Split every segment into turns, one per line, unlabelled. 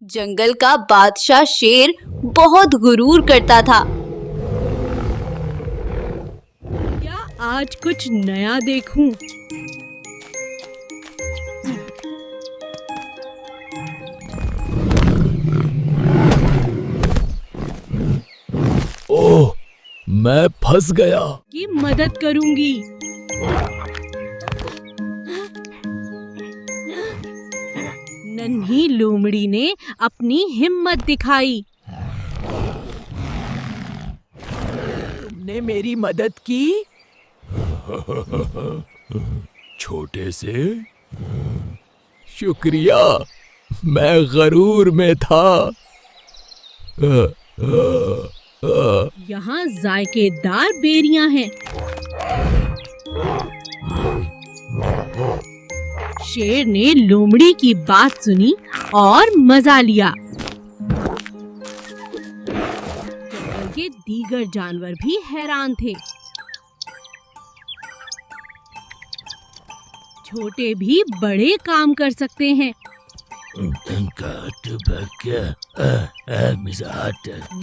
जंगल का बादशाह शेर बहुत गुरूर करता था।
क्या आज कुछ नया देखूं?
ओह, मैं फंस गया।
की मदद करूंगी। नन्ही लोमड़ी ने अपनी हिम्मत दिखाई।
तुमने मेरी मदद की। छोटे से शुक्रिया, मैं गरूर में था।
यहाँ जायकेदार बेरियां हैं। शेर ने लोमड़ी की बात सुनी और मजा लिया। जंगल के दीगर जानवर भी हैरान थे। छोटे भी बड़े काम कर सकते हैं।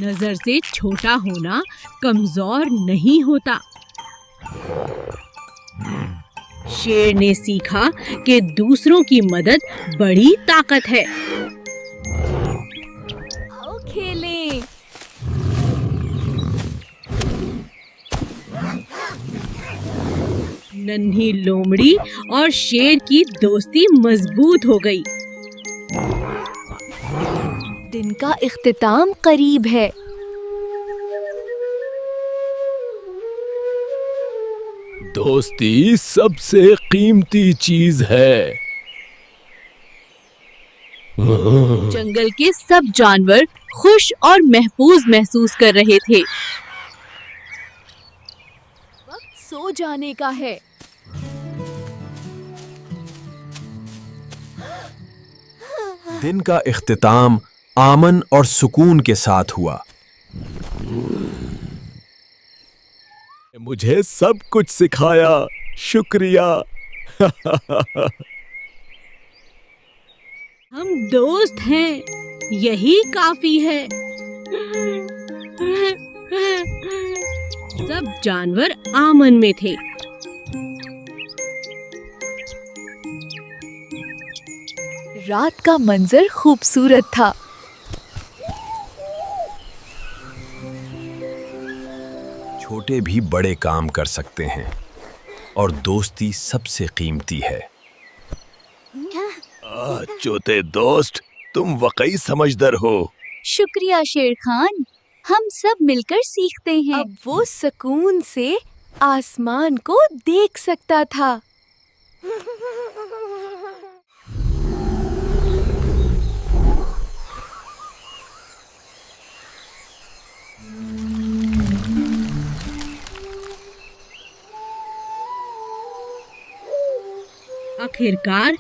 नजर से छोटा होना कमजोर नहीं होता। शेर ने सीखा कि दूसरों की मदद बड़ी ताकत है।
आओ खेलें।
नन्ही लोमड़ी और शेर की दोस्ती मजबूत हो गई।
दिन का इख्तिताम करीब है।
दोस्ती सबसे कीमती चीज है।
जंगल के सब जानवर खुश और महफूज महसूस कर रहे थे। वक्त सो जाने का है।
दिन का इख्तिताम आमन और सुकून के साथ हुआ।
मुझे सब कुछ सिखाया, शुक्रिया।
हम दोस्त हैं, यही काफी है। सब जानवर आमन में थे।
रात का मंजर खूबसूरत था।
छोटे भी बड़े काम कर सकते हैं और दोस्ती सबसे कीमती है।
चोते दोस्त, तुम वाकई समझदार हो।
शुक्रिया शेर खान, हम सब मिलकर सीखते हैं। अब वो सुकून से आसमान को देख सकता था।
आखिरकार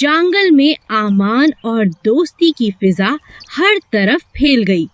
जंगल में अमान और दोस्ती की फिजा हर तरफ फैल गई।